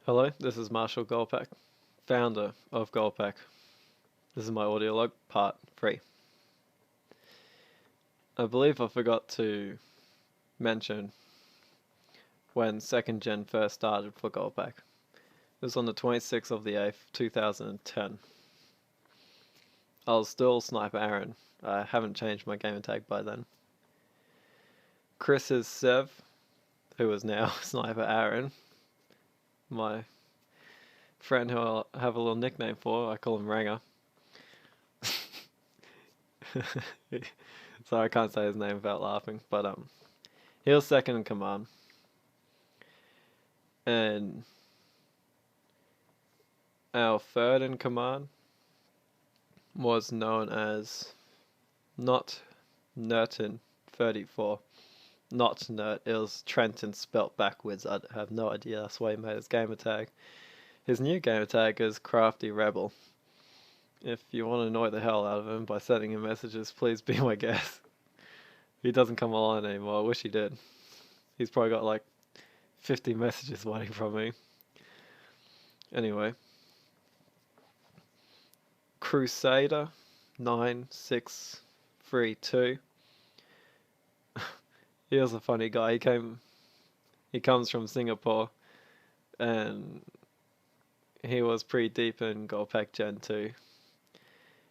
Hello, this is MARSHALgoldpack, founder of GOLDPACK. This is my audio log, part 3. I believe I forgot to mention when 2nd Gen first started for GOLDPACK. It was on the 26th of the 8th, 2010. I was still Sniper Aaron. I haven't changed my gamer tag by then. Chris is Sev, who is now Sniper Aaron. My friend who I have a little nickname for, I call him Ranger. So I can't say his name without laughing, but he was second in command. And our third in command was known as not Nerton34. Not Nert, it was Trenton spelt backwards. I have no idea, that's why he made his gamer tag. His new gamer tag is Crafty Rebel. If you want to annoy the hell out of him by sending him messages, please be my guest. He doesn't come online anymore, I wish he did. He's probably got like 50 messages waiting from me. Anyway. Crusader 9632. He was a funny guy. He comes from Singapore, and he was pretty deep in GOLDPACK Gen 2.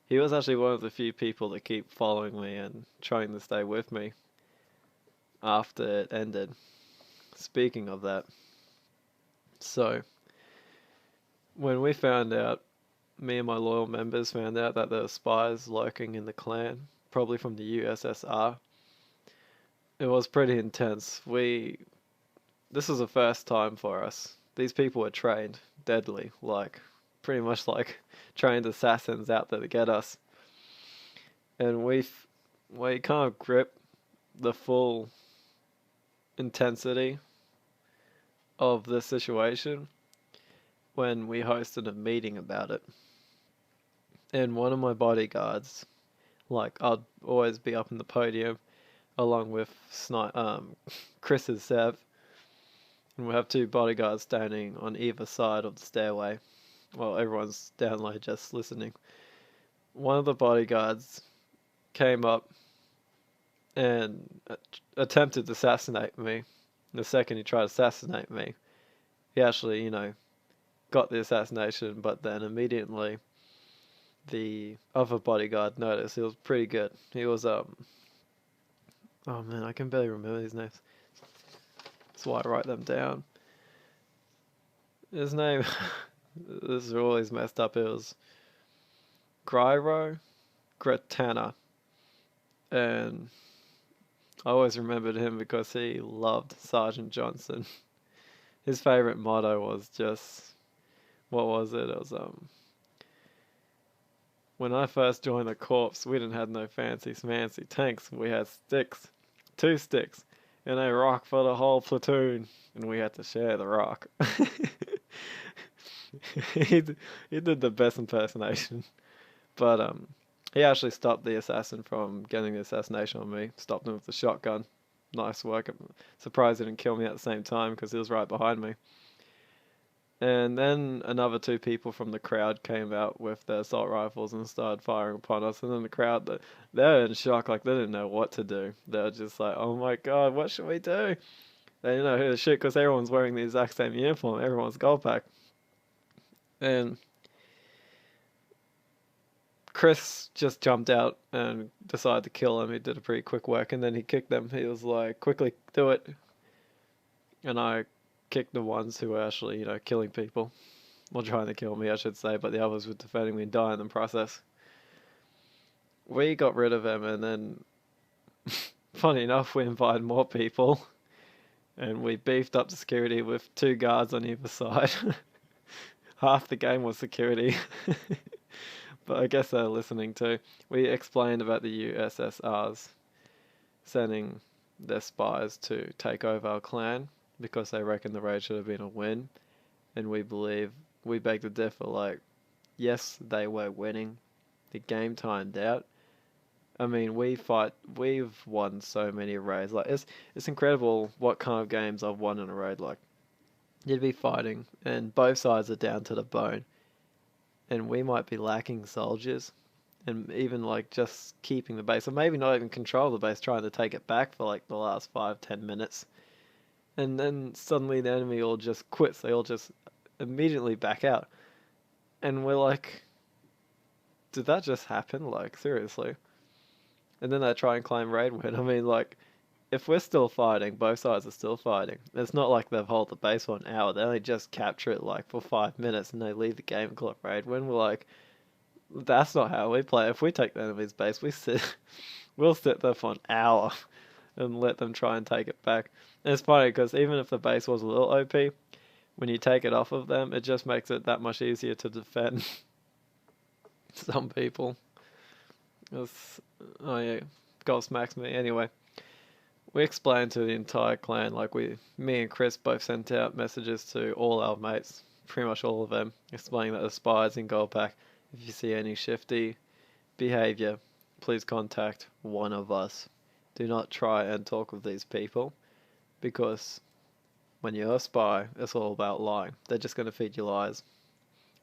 He was actually one of the few people that keep following me and trying to stay with me after it ended. Speaking of that, so when we found out, me and my loyal members found out that there were spies lurking in the clan, probably from the USSR. It was pretty intense. This was the first time for us. These people were trained deadly, pretty much like trained assassins out there to get us. And we can't grip the full intensity of the situation when we hosted a meeting about it. And one of my bodyguards, I'd always be up in the podium along with Chris's Sev, and we'll have two bodyguards standing on either side of the stairway while everyone's down low just listening. One of the bodyguards came up and attempted to assassinate me. The second he tried to assassinate me, he actually, got the assassination, but then immediately the other bodyguard noticed he was pretty good. He was, oh man, I can barely remember his names. That's why I write them down. His name, this is always messed up, it was Gryro Gretana. And I always remembered him because he loved Sergeant Johnson. His favorite motto was just, what was it? It was, when I first joined the corps, we didn't have no fancy smancy tanks. We had sticks, 2 sticks, and a rock for the whole platoon, and we had to share the rock. he did the best impersonation, but he actually stopped the assassin from getting the assassination on me. Stopped him with the shotgun. Nice work. I'm surprised he didn't kill me at the same time because he was right behind me. And then another 2 people from the crowd came out with their assault rifles and started firing upon us. And then the crowd, they were in shock, they didn't know what to do. They were just like, oh my god, what should we do? They didn't know who to shoot because everyone's wearing the exact same uniform. Everyone's GOLDPACK. And Chris just jumped out and decided to kill him. He did a pretty quick work, and then he kicked them. He was like, quickly, do it. And I kicked the ones who were actually, killing people. Well, trying to kill me, I should say, but the others were defending me and dying in the process. We got rid of him, and then, funny enough, we invited more people, and we beefed up the security with 2 guards on either side. Half the game was security. But I guess they're listening too. We explained about the USSRs sending their spies to take over our clan because they reckon the raid should have been a win. And we beg to differ, yes, they were winning. The game timed out. I mean, we've won so many raids. It's incredible what kind of games I've won in a raid. you'd be fighting, and both sides are down to the bone, and we might be lacking soldiers, and even like just keeping the base, or maybe not even control the base, trying to take it back for like the last 5-10 minutes, and then suddenly the enemy all just quits. They all just immediately back out, and we're like, did that just happen? Like, seriously? And then they try and claim raid win. I mean, like, if we're still fighting, both sides are still fighting. It's not like they've held the base for an hour. They only just capture it like for 5 minutes and they leave the game and call it raid win. We're like, that's not how we play. If we take the enemy's base, we'll sit there for an hour and let them try and take it back. And it's funny because even if the base was a little OP, when you take it off of them, it just makes it that much easier to defend some people. Oh yeah, Gold smacks me. Anyway, we explained to the entire clan, like me and Chris both sent out messages to all our mates, pretty much all of them, explaining that the spies in GOLDPACK, if you see any shifty behavior, please contact one of us. Do not try and talk with these people, because when you're a spy, it's all about lying. They're just going to feed you lies.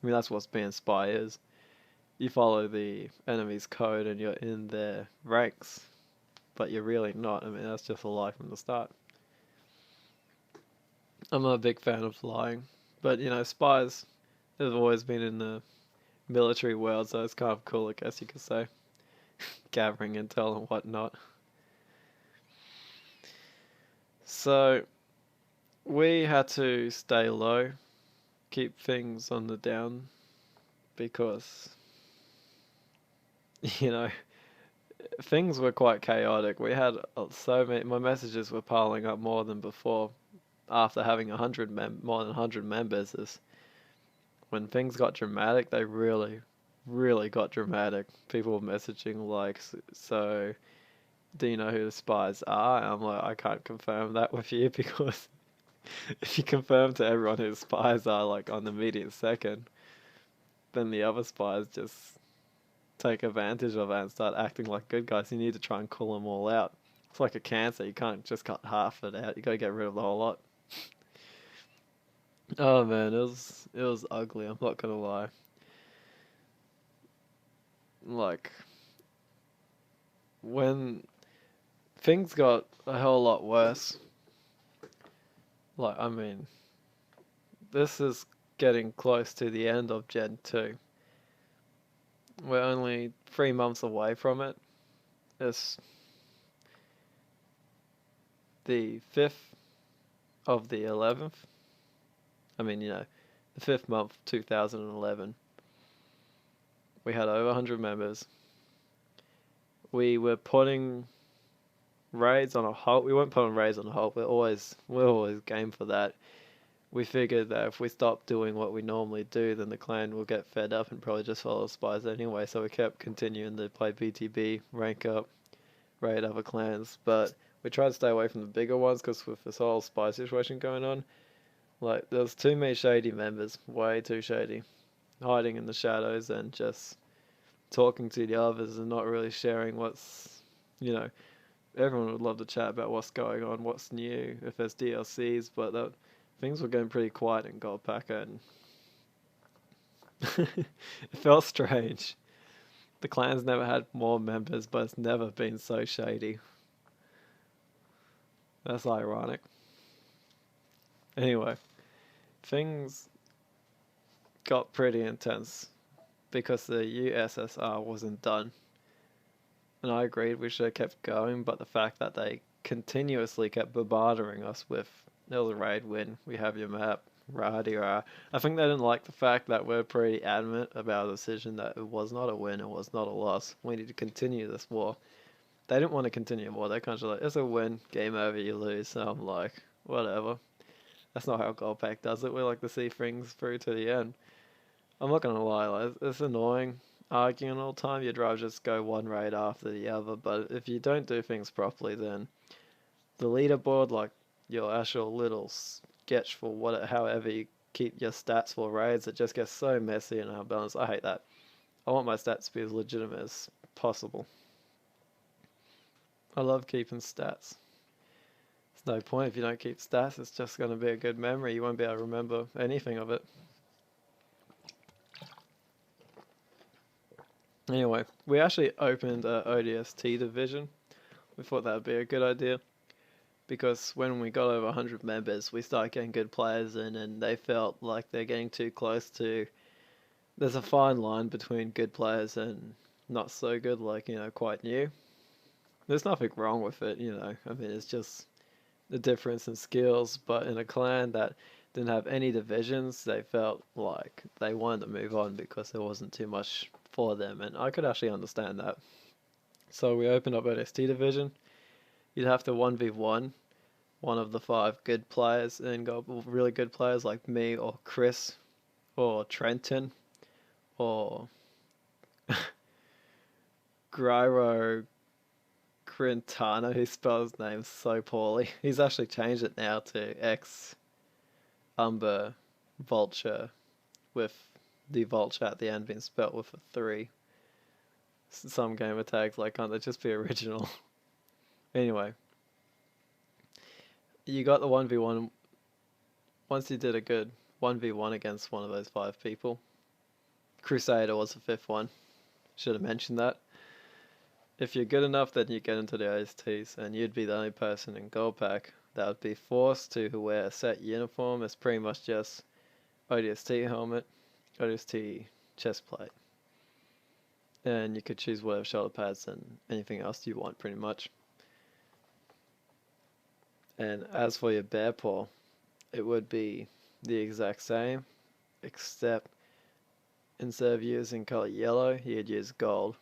I mean, that's what being a spy is. You follow the enemy's code and you're in their ranks, but you're really not. I mean, that's just a lie from the start. I'm not a big fan of lying, but you know, spies have always been in the military world, so it's kind of cool, I guess you could say. Gathering intel and whatnot. So, we had to stay low, keep things on the down, because, you know, things were quite chaotic. We had so many, my messages were piling up more than before after having more than 100 members. When things got dramatic, they really, really got dramatic. People were messaging like, so do you know who the spies are? And I'm like, I can't confirm that with you, because if you confirm to everyone who the spies are like on the immediate second, then the other spies just take advantage of it and start acting like good guys. You need to try and call them all out. It's like a cancer. You can't just cut half it out. You got to get rid of the whole lot. Oh man, it was ugly. I'm not gonna lie. Like, when things got a whole lot worse. Like, I mean, this is getting close to the end of Gen 2. We're only 3 months away from it. It's the 5th of the 11th. I mean, you know, the 5th month, 2011. We had over 100 members. We were putting raids on a halt. We weren't putting raids on a halt. We're always game for that. We figured that if we stop doing what we normally do, then the clan will get fed up and probably just follow spies anyway. So we kept continuing to play BTB, rank up, raid other clans. But we tried to stay away from the bigger ones, because with this whole spy situation going on, like, there's too many shady members, way too shady, hiding in the shadows and just talking to the others and not really sharing what's, you know, everyone would love to chat about what's going on, what's new, if there's DLCs, but things were getting pretty quiet in GOLDPACK, and it felt strange. The clan's never had more members, but it's never been so shady. That's ironic. Anyway, things got pretty intense because the USSR wasn't done. And I agreed we should have kept going, but the fact that they continuously kept bombarding us with, there was a raid win, we have your map, rah-de-rah. I think they didn't like the fact that we're pretty adamant about a decision that it was not a win, it was not a loss. We need to continue this war. They didn't want to continue war, they kind of like, it's a win, game over, you lose. So I'm like, whatever. That's not how GOLDPACK does it. We like to see things through to the end. I'm not gonna lie, like, it's annoying arguing all the time. You'd rather just go one raid after the other, but if you don't do things properly, then the leaderboard, like your actual little sketch for however you keep your stats for raids, it just gets so messy and unbalanced. I hate that. I want my stats to be as legitimate as possible. I love keeping stats. It's no point if you don't keep stats. It's just going to be a good memory. You won't be able to remember anything of it. Anyway, we actually opened a ODST division. We thought that would be a good idea because when we got over 100 members, we started getting good players in, and they felt like they're getting too close to. There's a fine line between good players and not so good, like, quite new. There's nothing wrong with it, I mean, it's just the difference in skills, but in a clan that didn't have any divisions, they felt like they wanted to move on because there wasn't too much for them, and I could actually understand that. So we opened up ODST division. You'd have to 1v1 one of the 5 good players and go really good players like me or Chris or Trenton or Gyro Quintana, who spells his name so poorly. He's actually changed it now to X Umber Vulture, with the Vulture at the end being spelt with a 3. Some gamer tags, like, can't they just be original? Anyway, you got the 1v1. Once you did a good 1v1 against one of those 5 people, Crusader was the 5th one. Should have mentioned that. If you're good enough, then you get into the OSTs, and you'd be the only person in GOLDPACK that would be forced to wear a set uniform. It's pretty much just ODST helmet, ODST chest plate, and you could choose whatever shoulder pads and anything else you want, pretty much. And as for your bear paw, it would be the exact same, except instead of using color yellow, you'd use gold.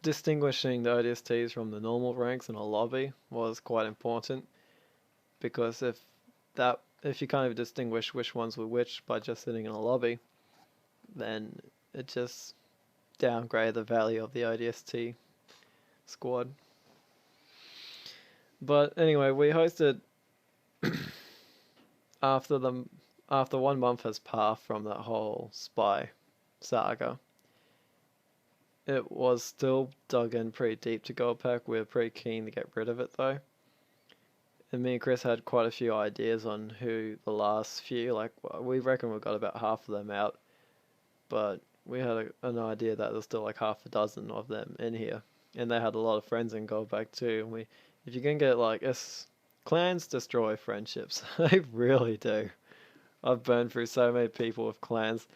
Distinguishing the ODSTs from the normal ranks in a lobby was quite important, because if you can't even distinguish which ones were which by just sitting in a lobby, then it just downgrade the value of the ODST squad. But anyway, we hosted after 1 month has passed from that whole spy saga. It was still dug in pretty deep to GOLDPACK. We were pretty keen to get rid of it though. And me and Chris had quite a few ideas on who the last few, like, we reckon we got about half of them out, but we had an idea that there's still like half a dozen of them in here, and they had a lot of friends in GOLDPACK too. And if you can get like clans destroy friendships, they really do. I've burned through so many people with clans.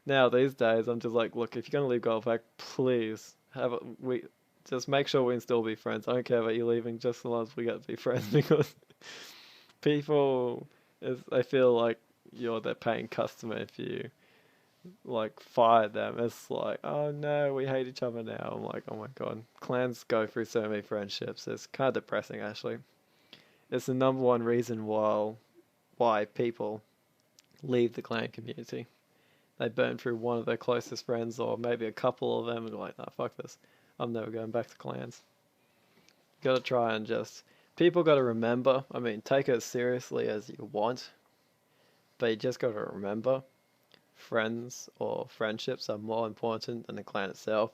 Now these days, I'm just like, look, if you're gonna leave GOLDPACK, please just make sure we can still be friends. I don't care about you leaving, just as long as we get to be friends, because they feel like you're their paying customer if you like fire them. It's like, oh no, we hate each other now. I'm like, oh my god, clans go through so many friendships. It's kind of depressing, actually. It's the #1 reason why people leave the clan community. They burn through one of their closest friends, or maybe a couple of them, and like, nah, fuck this. I'm never going back to clans. You gotta try and people gotta remember, I mean, take it as seriously as you want, but you just gotta remember, friends or friendships are more important than the clan itself.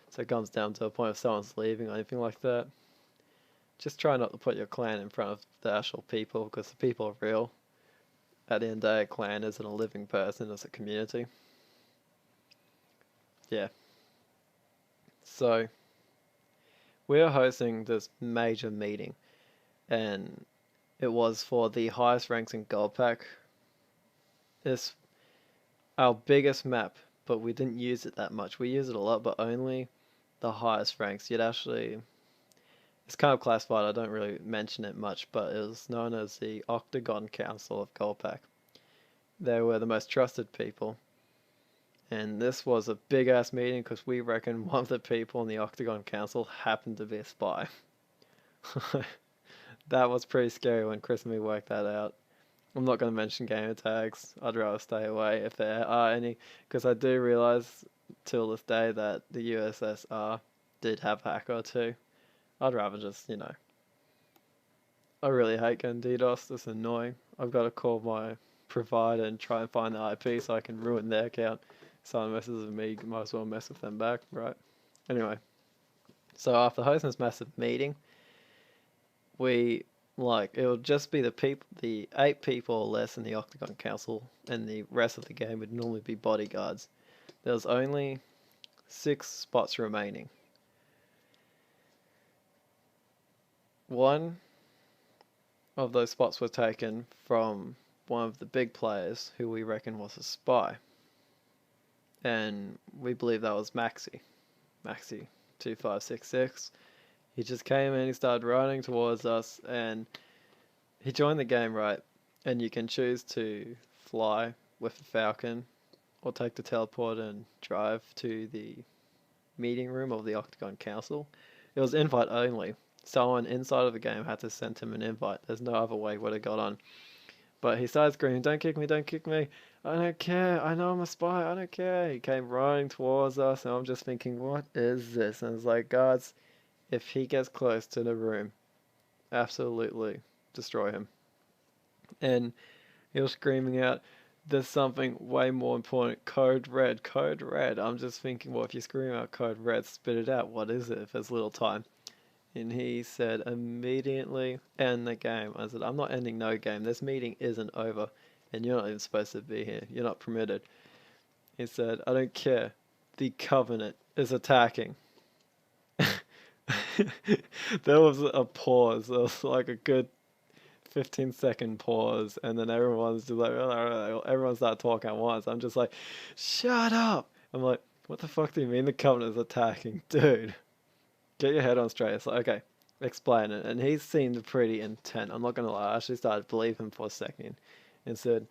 So it comes down to a point if someone's leaving or anything like that, just try not to put your clan in front of the actual people, because the people are real. At the end of the day, a clan isn't a living person, it's a community. Yeah. So, we're hosting this major meeting, and it was for the highest ranks in GOLDPACK. It's our biggest map, but we didn't use it that much. We use it a lot, but only the highest ranks. It's kind of classified, I don't really mention it much, but it was known as the Octagon Council of GOLDPACK. They were the most trusted people. And this was a big ass meeting because we reckon one of the people in the Octagon Council happened to be a spy. That was pretty scary when Chris and me worked that out. I'm not going to mention gamer tags. I'd rather stay away if there are any, because I do realize till this day that the USSR did have a hacker too. I'd rather just, I really hate getting DDoS. It's annoying. I've got to call my provider and try and find the IP so I can ruin their account. Someone messes with me, might as well mess with them back, right? Anyway, so after hosting this massive meeting, we like it would just be the 8 people or less in the Octagon Council, and the rest of the game would normally be bodyguards. There's only 6 spots remaining. One of those spots were taken from one of the big players who we reckon was a spy. And we believe that was Maxi. Maxi 2566. He just came in, he started running towards us, and he joined the game, right? And you can choose to fly with the Falcon or take the teleport and drive to the meeting room of the Octagon Council. It was invite only. Someone inside of the game had to send him an invite. There's no other way would have got on. But he started screaming, "Don't kick me, don't kick me. I don't care. I know I'm a spy. I don't care." He came running towards us, and I'm just thinking, what is this? And it's like, guards, if he gets close to the room, absolutely destroy him. And he was screaming out, "There's something way more important. Code red, code red." I'm just thinking, well, if you scream out code red, spit it out. What is it if there's little time? And he said, "Immediately end the game." I said, "I'm not ending no game. This meeting isn't over. And you're not even supposed to be here. You're not permitted." He said, "I don't care. The Covenant is attacking." There was a pause. There was like a good 15-second pause. And then everyone's just like, everyone started talking at once. I'm just like, shut up. I'm like, what the fuck do you mean the Covenant is attacking? Dude. Get your head on straight. It's like, okay, explain it. And he seemed pretty intent. I'm not going to lie. I actually started to believe him for a second and said,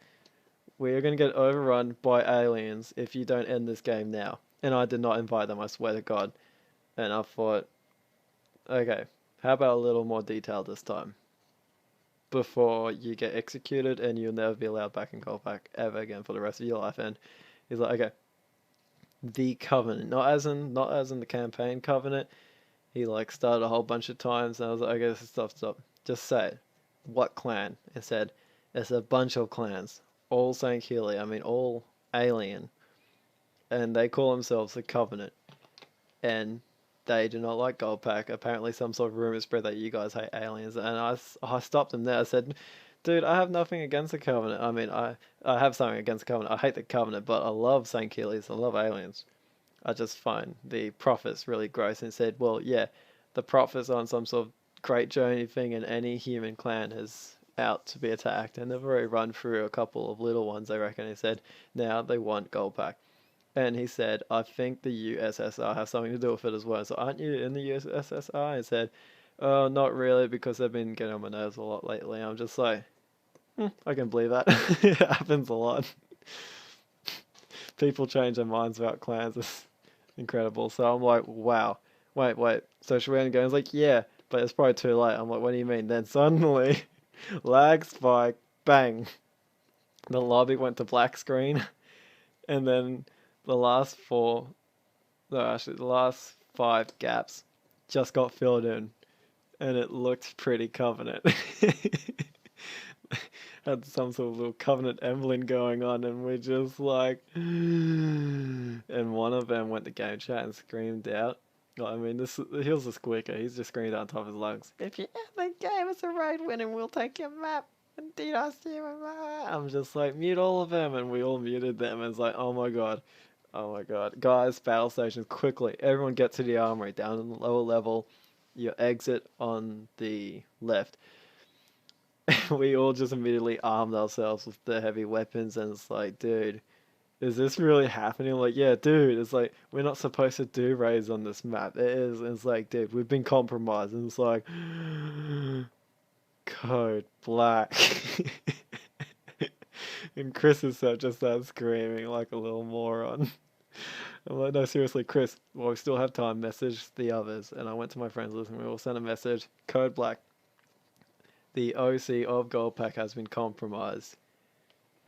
"We are going to get overrun by aliens if you don't end this game now." And I did not invite them, I swear to God. And I thought, okay, how about a little more detail this time? Before you get executed and you'll never be allowed back in GOLDPACK ever again for the rest of your life. And he's like, okay, the Covenant, not as in the campaign Covenant. He like started a whole bunch of times, and I was like, okay, stop. Just say it. What clan? It said, it's a bunch of clans, all St. Healy. I mean, all alien, and they call themselves the Covenant, and they do not like GOLDPACK. Apparently, some sort of rumor spread that you guys hate aliens, and I stopped him there. I said, "Dude, I have nothing against the Covenant. I mean, I have something against the Covenant. I hate the Covenant, but I love St. Healy's. I love aliens. I just find the prophets really gross." And said, well, yeah, the prophets on some sort of great journey thing, and any human clan is out to be attacked, and they've already run through a couple of little ones, I reckon. He said, now they want GOLDPACK. And he said, I think the USSR has something to do with it as well. So aren't you in the USSR? He said, oh, not really, because they've been getting on my nerves a lot lately. I'm just like, I can believe that. It happens a lot. People change their minds about clans. It's incredible. So I'm like, wow. Wait. So should we end the game? He's like, yeah, but it's probably too late. I'm like, what do you mean? Then suddenly, lag spike, bang. The lobby went to black screen, and then the last 5 gaps just got filled in, and it looked pretty Covenant. Had some sort of little Covenant emblem going on, and we just like, and one of them went to game chat and screamed out. I mean, he was a squeaker. He's just screamed out on top of his lungs, "If you end the game as a raid win, and we'll take your map and DDoS you." I'm just like, mute all of them, and we all muted them. And it's like, oh my god, guys, battle stations quickly! Everyone get to the armory down in the lower level. Your exit on the left. We all just immediately armed ourselves with the heavy weapons, and it's like, dude, is this really happening? Like, yeah, dude, it's like, we're not supposed to do raids on this map. It is, and it's like, dude, we've been compromised, and it's like, code black. And Chris is just started screaming like a little moron. I'm like, no, seriously, Chris, well, we still have time, message the others. And I went to my friends list, and we all sent a message, code black. The OC of GOLDPACK has been compromised.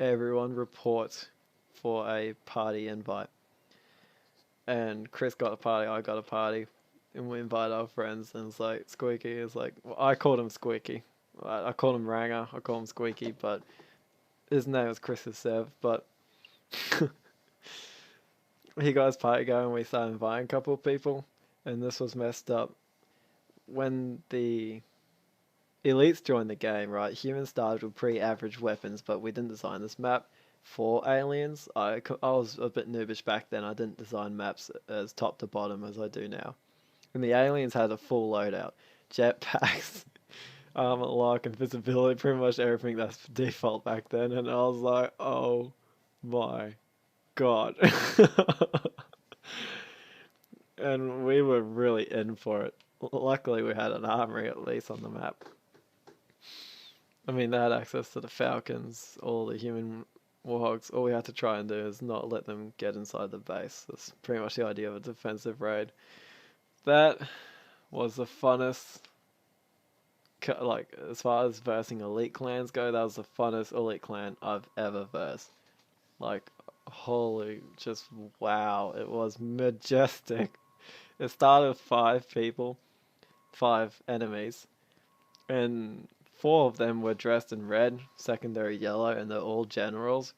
Everyone report for a party invite. And Chris got a party, I got a party, and we invite our friends. And it's like, Squeaky is like, well, I called him Squeaky. I called him Ranger, I call him Squeaky, but his name is Chris Sev. But he got his party going, and we started inviting a couple of people. And this was messed up. When the elites joined the game, right? Humans started with pretty average weapons, but we didn't design this map for aliens. I was a bit noobish back then. I didn't design maps as top to bottom as I do now. And the aliens had a full loadout. Jetpacks, armor lock, invisibility, pretty much everything that's default back then. And I was like, oh my god. And we were really in for it. Luckily, we had an armory at least on the map. I mean, they had access to the Falcons, all the human warhogs. All we had to try and do is not let them get inside the base. That's pretty much the idea of a defensive raid. That was the funnest, like, as far as versing elite clans go, that was the funnest elite clan I've ever versed. Like, holy, just wow, it was majestic. It started with 5 people, 5 enemies, and 4 of them were dressed in red, secondary yellow, and they're all generals.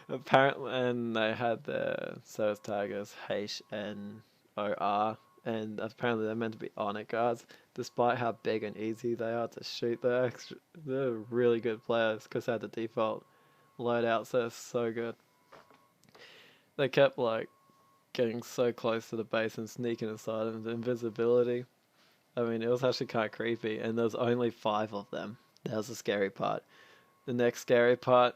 Apparently, and they had their service tag as HNOR, and apparently they're meant to be honor guards. Despite how big and easy they are to shoot, they're really good players because they had the default loadouts. They're so good. They kept like getting so close to the base and sneaking inside and the invisibility. I mean, it was actually kind of creepy, and there was only 5 of them. That was the scary part. The next scary part,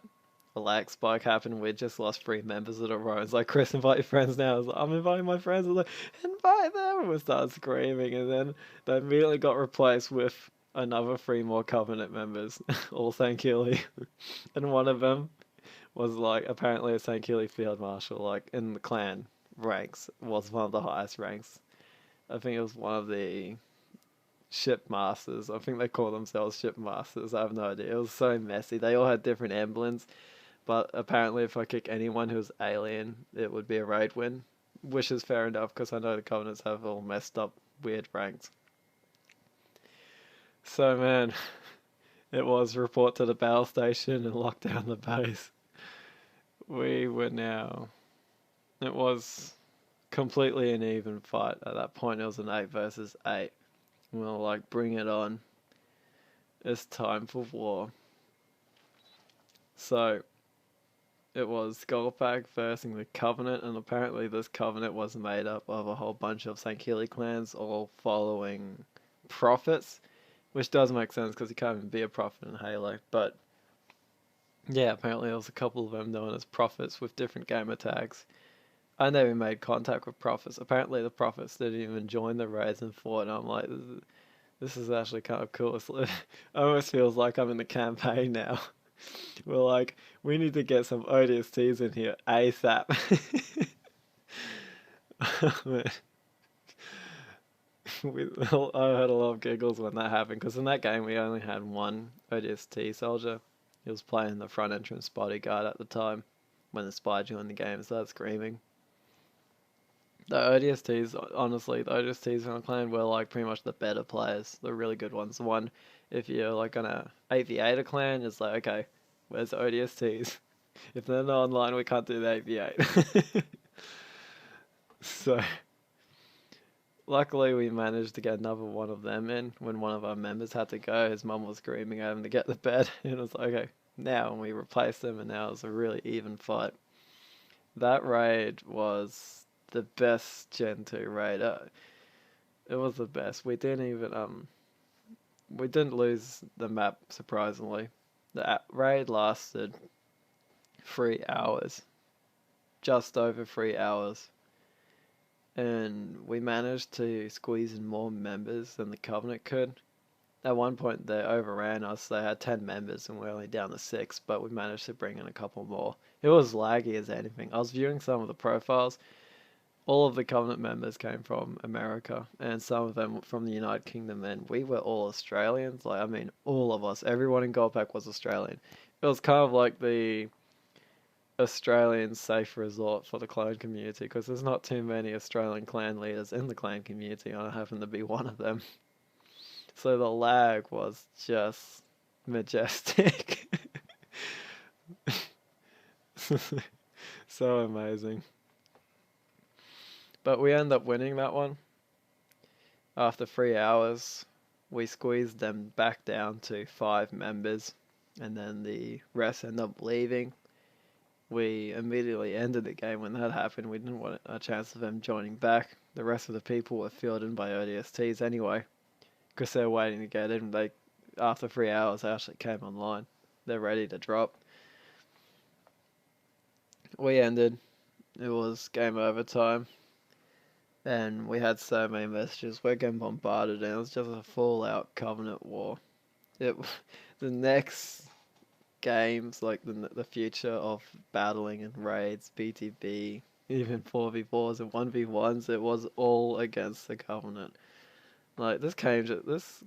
a lag spike happened. We just lost 3 members in a row. It's like, Chris, invite your friends now. I was like, I'm inviting my friends. I was like, invite them. And we started screaming, and then they immediately got replaced with another 3 more Covenant members, all St. Keely. And one of them was like apparently a St. Keely Field Marshal, like in the clan ranks, was one of the highest ranks. I think it was one of the ship masters. I think they call themselves ship masters. I have no idea. It was so messy. They all had different emblems, but apparently if I kick anyone who's alien, it would be a raid win, which is fair enough because I know the Covenants have all messed up weird ranks. So man, it was report to the battle station and lock down the base. We were now... It was completely an even fight. At that point it was an 8 versus 8. We were like, bring it on. It's time for war. So it was GOLDPACK versus the Covenant, and apparently this Covenant was made up of a whole bunch of St. Keely clans all following prophets, which does make sense because you can't even be a prophet in Halo. But yeah, apparently there was a couple of them known as prophets with different gamer tags. I never made contact with prophets. Apparently the prophets didn't even join the raids and fought, and I'm like, this is actually kind of cool. It almost feels like I'm in the campaign now. We're like, we need to get some ODSTs in here ASAP. I had a lot of giggles when that happened, because in that game we only had 1 ODST soldier. He was playing the front entrance bodyguard at the time when the spy joined the game and started screaming. The ODSTs, honestly, the ODSTs in our clan were like pretty much the better players, the really good ones. The one, if you're like gonna 8v8 a clan, it's like, okay, where's the ODSTs? If they're not online, we can't do the 8v8. So, luckily we managed to get another one of them in. When one of our members had to go, his mum was screaming at him to get to bed, and it was like, okay, now, and we replaced them, and now it's a really even fight. That raid was the best Gen 2 raid. It was the best. We didn't even we didn't lose the map, surprisingly. The raid lasted 3 hours, just over 3 hours, and we managed to squeeze in more members than the Covenant could. At one point they overran us. They had 10 members and we're only down to 6, but we managed to bring in a couple more. It was laggy as anything. I was viewing some of the profiles. All of the Covenant members came from America, and some of them from the United Kingdom, and we were all Australians. Like, I mean, all of us. Everyone in GOLDPACK was Australian. It was kind of like the Australian safe resort for the clan community, because there's not too many Australian clan leaders in the clan community, and I happen to be one of them. So the lag was just majestic. So amazing. But we ended up winning that one after 3 hours. we squeezed them back down to 5 members, and then the rest ended up leaving. We immediately ended the game when that happened. We didn't want a chance of them joining back. The rest of the people were filled in by ODSTs anyway, because they're waiting to get in. After 3 hours, they actually came online. They're ready to drop. We ended. It was game over time. And we had so many messages. We're getting bombarded, and it was just a full-out Covenant war. The next games, like the future of battling and raids, BTB, even 4v4s and 1v1s, it was all against the Covenant. Like, this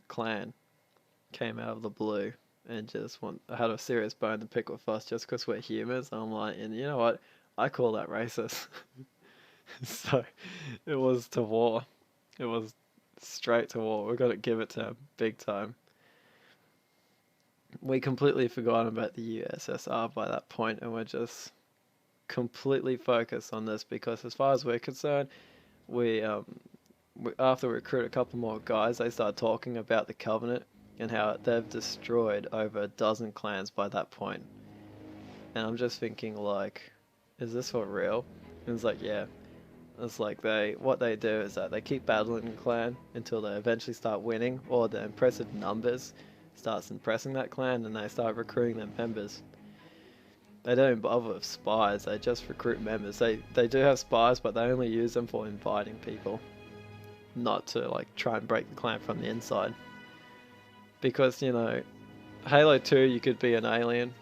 clan came out of the blue and just had a serious bone to pick with us just because we're humans. I'm like, and you know what? I call that racist. So it was to war. It was straight to war. We've got to give it to them big time. We completely forgot about the USSR by that point, and we're just completely focused on this because, as far as we're concerned, after we recruit a couple more guys, they start talking about the Covenant and how they've destroyed over a dozen clans by that point. And I'm just thinking, like, is this for real? And it's like, yeah. It's like what they do is that they keep battling the clan until they eventually start winning, or the impressive numbers starts impressing that clan, and they start recruiting their members. They don't bother with spies, they just recruit members. They do have spies, but they only use them for inviting people, not to like try and break the clan from the inside. Because, you know, Halo 2 you could be an alien,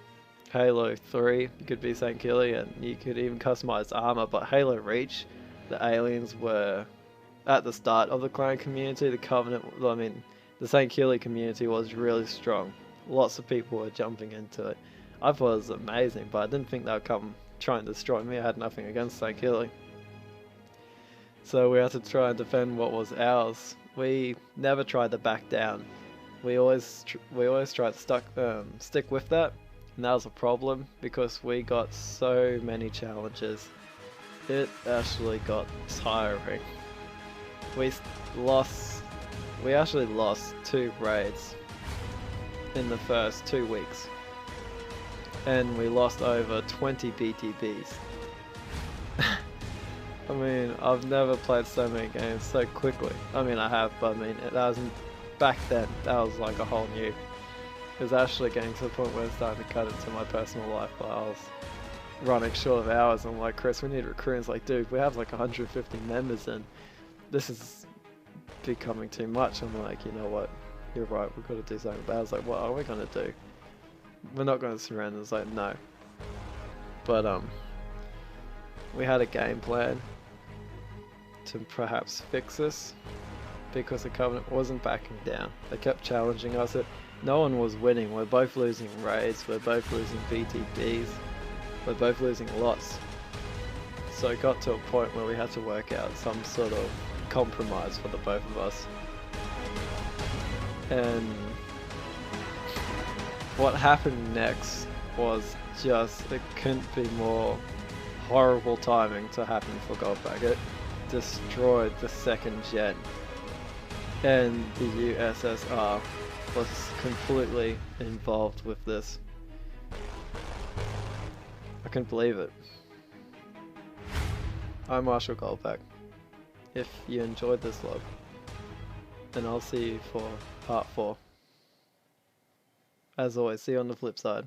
Halo 3 you could be St. Killy, and you could even customize armor, but Halo Reach, the aliens were at the start of the clan community. The Covenant, I mean, the St. Killy community was really strong. Lots of people were jumping into it. I thought it was amazing, but I didn't think they would come try and destroy me. I had nothing against St. Killy. So we had to try and defend what was ours. We never tried to back down. We always tried to stick with that, and that was a problem because we got so many challenges. It actually got tiring. We actually lost 2 raids in the first 2 weeks. And we lost over 20 BTBs. I mean, I've never played so many games so quickly. I mean, I have, but I mean, back then, that was like a whole new. It was actually getting to the point where it's starting to cut into my personal life, but I was running short of hours. I'm like, Chris, we need recruiters. Like, dude, we have like 150 members and this is becoming too much. I'm like, you know what, you're right, we've got to do something about it. I was like, what are we going to do? We're not going to surrender. It's like, no. But we had a game plan to perhaps fix this because the Covenant wasn't backing down. They kept challenging us. No one was winning. We're both losing raids, we're both losing BTBs, we're both losing lots. So it got to a point where we had to work out some sort of compromise for the both of us. And what happened next was just, it couldn't be more horrible timing to happen for GOLDPACK. It destroyed the 2nd gen, and the USSR was completely involved with this. I couldn't believe it. I'm MARSHALgoldpack. If you enjoyed this vlog, then I'll see you for part 4. As always, see you on the flip side.